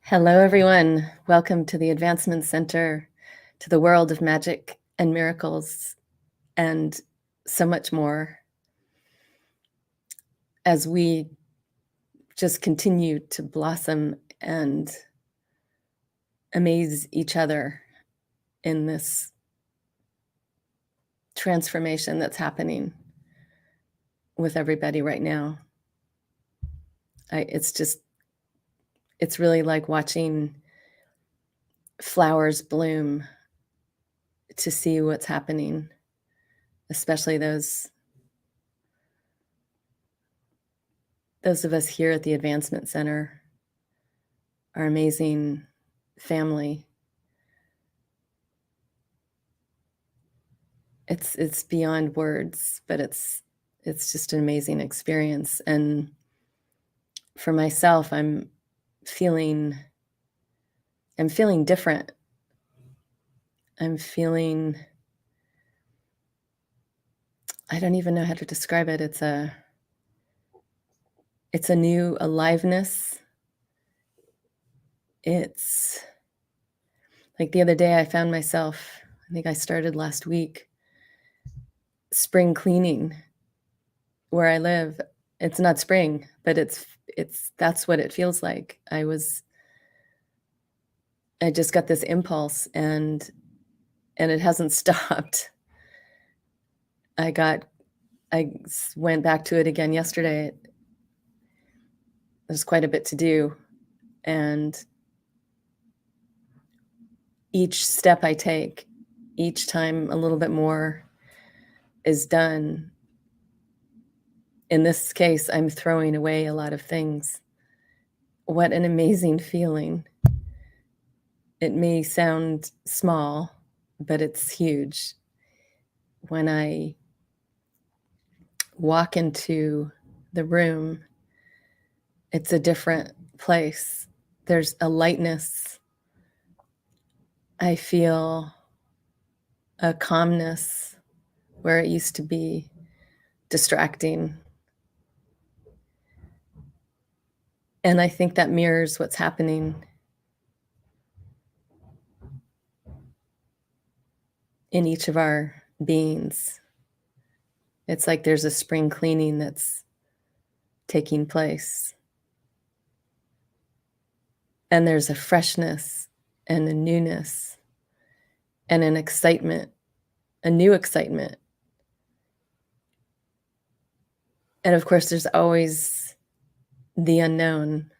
Hello, everyone. Welcome to the Advancement Center, to the world of magic and miracles, and so much more as we just continue to blossom and amaze each other in this transformation that's happening with everybody right now. It's really like watching flowers bloom to see what's happening, especially those of us here at the Advancement Center, our amazing family. It's beyond words, but it's just an amazing experience. And for myself, I'm feeling different. I'm feeling, I don't even know how to describe it. It's a new aliveness. It's like the other day I found myself, I think I started last week, spring cleaning where I live. It's not spring, but that's what it feels like. I just got this impulse and it hasn't stopped. I went back to it again yesterday. There's quite a bit to do, and each step I take, each time a little bit more is done. In this case, I'm throwing away a lot of things. What an amazing feeling. It may sound small, but it's huge. When I walk into the room, it's a different place. There's a lightness. I feel a calmness where it used to be distracting. And I think that mirrors what's happening in each of our beings. It's like there's a spring cleaning that's taking place. And there's a freshness and a newness and an excitement, a new excitement. And of course, there's always the unknown.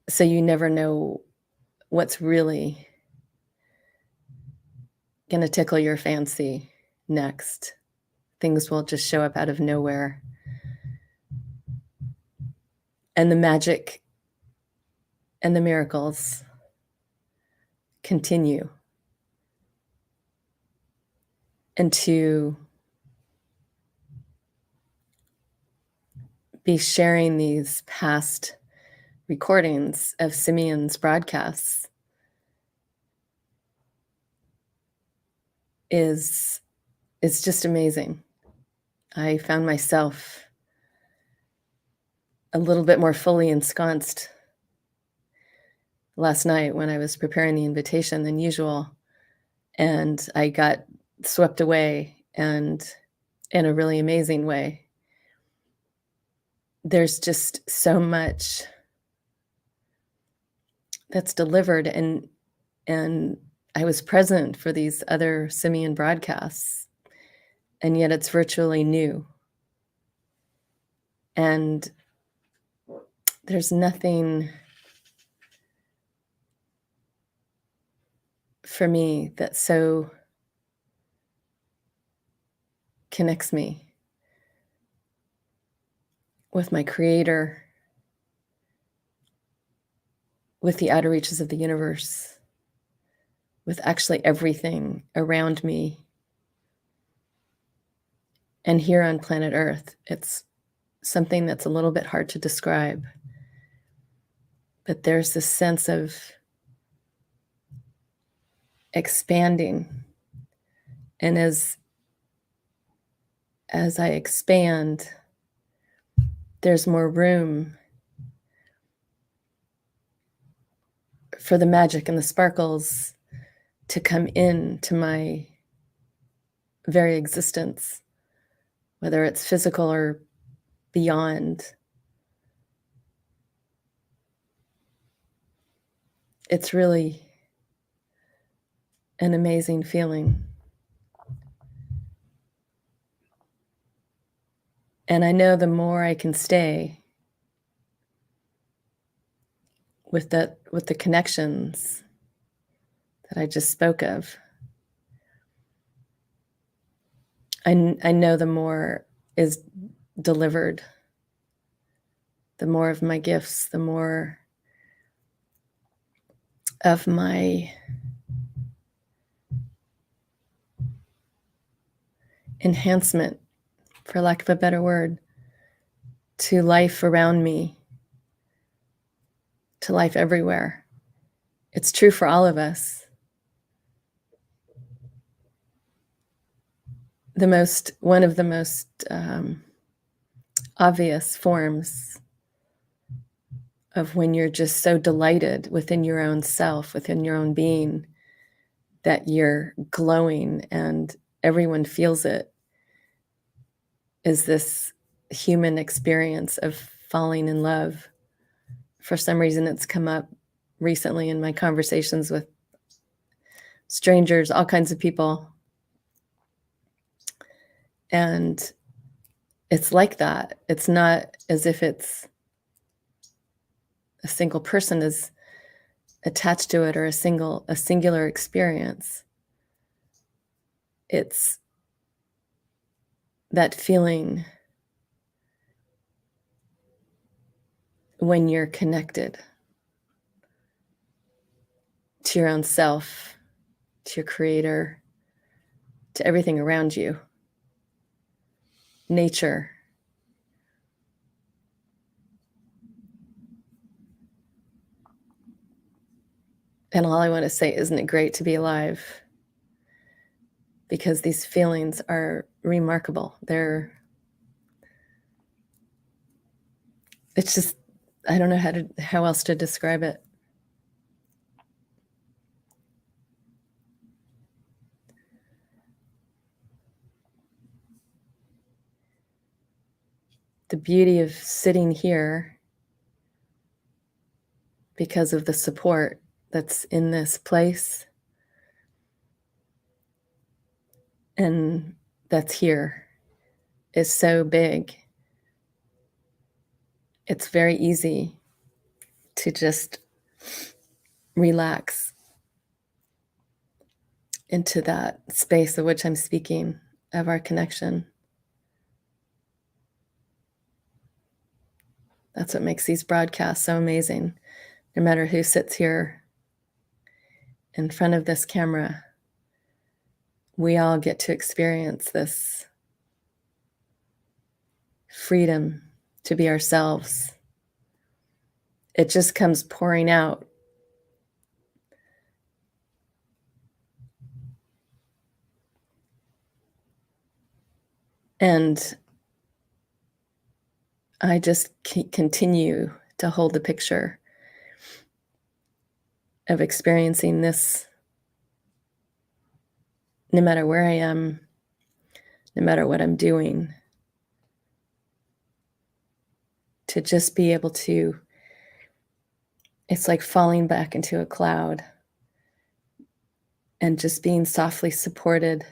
So you never know what's really going to tickle your fancy next. Things will just show up out of nowhere. And the magic and the miracles continue. And to be sharing these past recordings of Simeon's broadcasts is just amazing. I found myself a little bit more fully ensconced last night when I was preparing the invitation than usual, and I got swept away, and in a really amazing way. There's just so much that's delivered, and I was present for these other Simeon broadcasts, and yet it's virtually new. And there's nothing for me that so connects me with my Creator, with the outer reaches of the universe, with actually everything around me. And here on planet Earth, it's something that's a little bit hard to describe. But there's this sense of expanding. And as I expand, there's more room for the magic and the sparkles to come into my very existence, whether it's physical or beyond. It's really an amazing feeling. And I know the more I can stay with the connections that I just spoke of, I know the more is delivered, the more of my gifts, the more of my enhancement, for lack of a better word, to life around me, to life everywhere. It's true for all of us. One of the most obvious forms of when you're just so delighted within your own self, within your own being, that you're glowing and everyone feels it, is this human experience of falling in love. For some reason, it's come up recently in my conversations with strangers, all kinds of people. And it's like that. It's not as if it's a single person is attached to it or a singular experience. It's that feeling when you're connected to your own self, to your creator, to everything around you, nature. And all I want to say, isn't it great to be alive? Because these feelings are remarkable. It's just, I don't know how else to describe it. The beauty of sitting here, because of the support that's in this place and that's here, is so big. It's very easy to just relax into that space of which I'm speaking, of our connection. That's what makes these broadcasts so amazing. No matter who sits here in front of this camera, we all get to experience this freedom to be ourselves. It just comes pouring out. And I just continue to hold the picture of experiencing this no matter where I am, no matter what I'm doing, to just be able to, it's like falling back into a cloud and just being softly supported,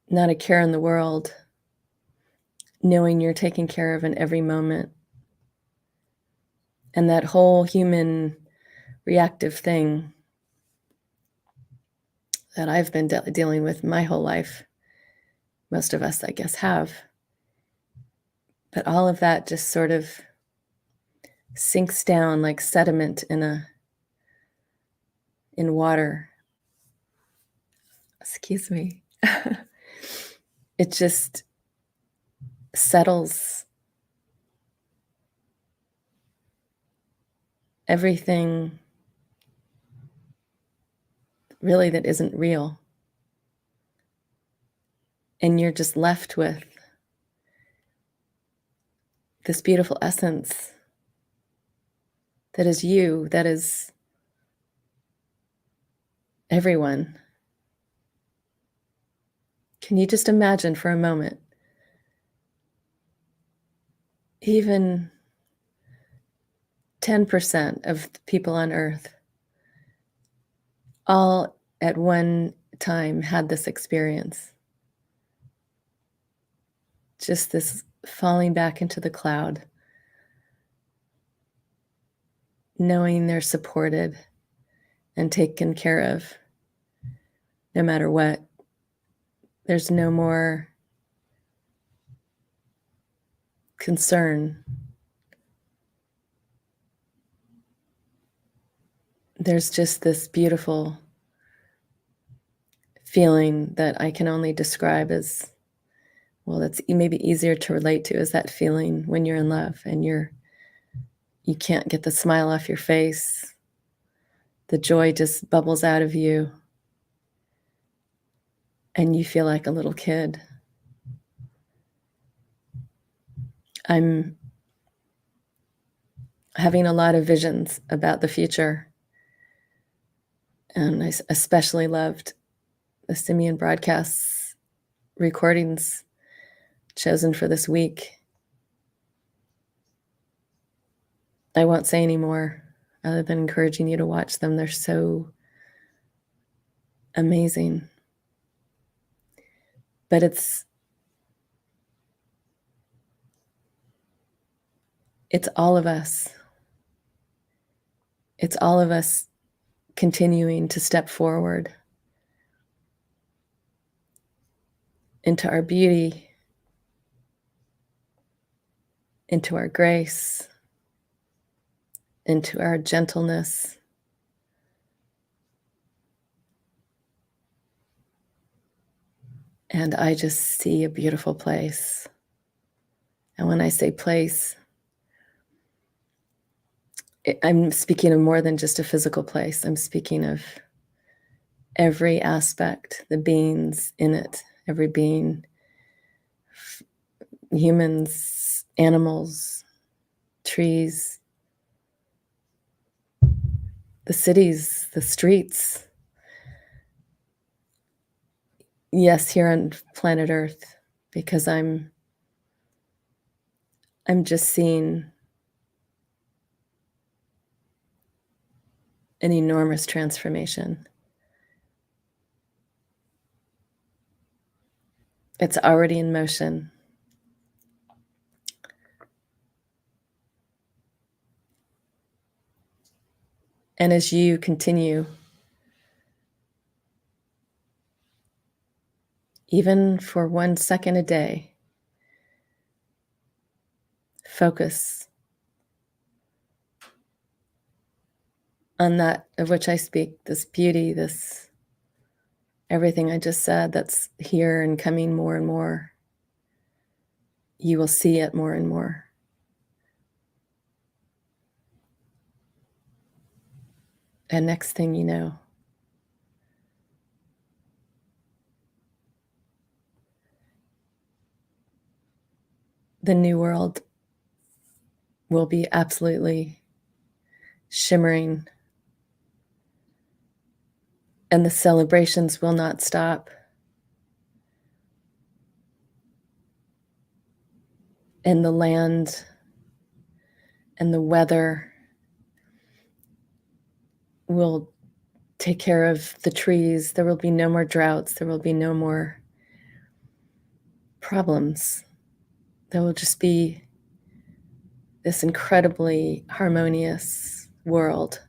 not a care in the world, knowing you're taken care of in every moment. And that whole human reactive thing that I've been dealing with my whole life, most of us, I guess, have. But all of that just sort of sinks down like sediment in water. Excuse me. It just settles everything really that isn't real. And you're just left with this beautiful essence that is you, that is everyone. Can you just imagine for a moment, even 10% of the people on earth all at one time had this experience? Just this falling back into the cloud, knowing they're supported and taken care of no matter what. There's no more concern. There's just this beautiful feeling that I can only describe as, well, that's maybe easier to relate to, is that feeling when you're in love and you can't get the smile off your face. The joy just bubbles out of you and you feel like a little kid. I'm having a lot of visions about the future, and I especially loved the Simeon broadcasts recordings chosen for this week. I won't say any more other than encouraging you to watch them. They're so amazing. But it's all of us. It's all of us continuing to step forward into our beauty, into our grace, into our gentleness. And I just see a beautiful place. And when I say place, I'm speaking of more than just a physical place. I'm speaking of every aspect, the beings in it, every being, humans, animals, trees, the cities, the streets. Yes, here on planet Earth, because I'm just seeing an enormous transformation. It's already in motion. And as you continue, even for 1 second a day, focus on that of which I speak, this beauty, this everything I just said that's here and coming more and more. You will see it more and more. And next thing you know, the new world will be absolutely shimmering, and the celebrations will not stop. And the land and the weather will take care of the trees. There will be no more droughts. There will be no more problems. There will just be this incredibly harmonious world,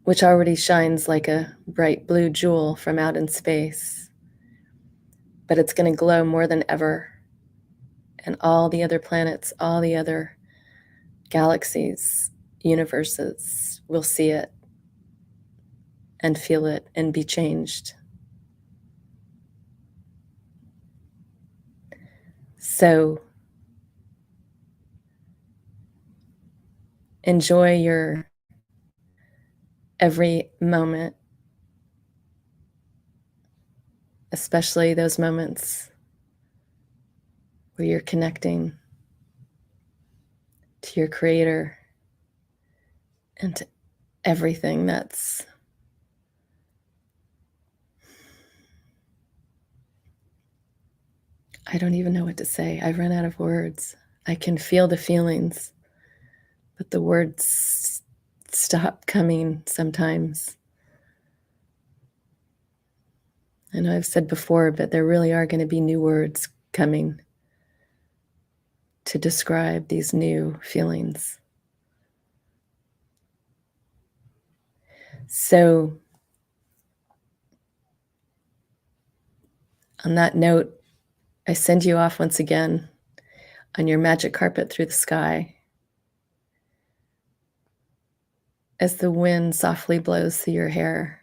which already shines like a bright blue jewel from out in space. But it's going to glow more than ever. And all the other planets, all the other galaxies, universes will see it and feel it and be changed. So enjoy your every moment, especially those moments where you're connecting to your creator and to everything that's I don't even know what to say. I've run out of words. I can feel the feelings, but the words stop coming sometimes. I know I've said before, but there really are going to be new words coming to describe these new feelings. So, on that note, I send you off once again on your magic carpet through the sky as the wind softly blows through your hair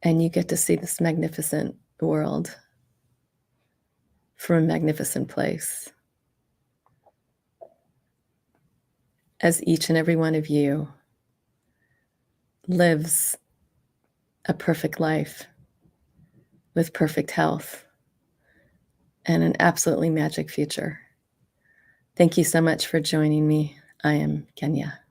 and you get to see this magnificent world from a magnificent place. As each and every one of you lives a perfect life with perfect health and an absolutely magic future. Thank you so much for joining me. I am Genya.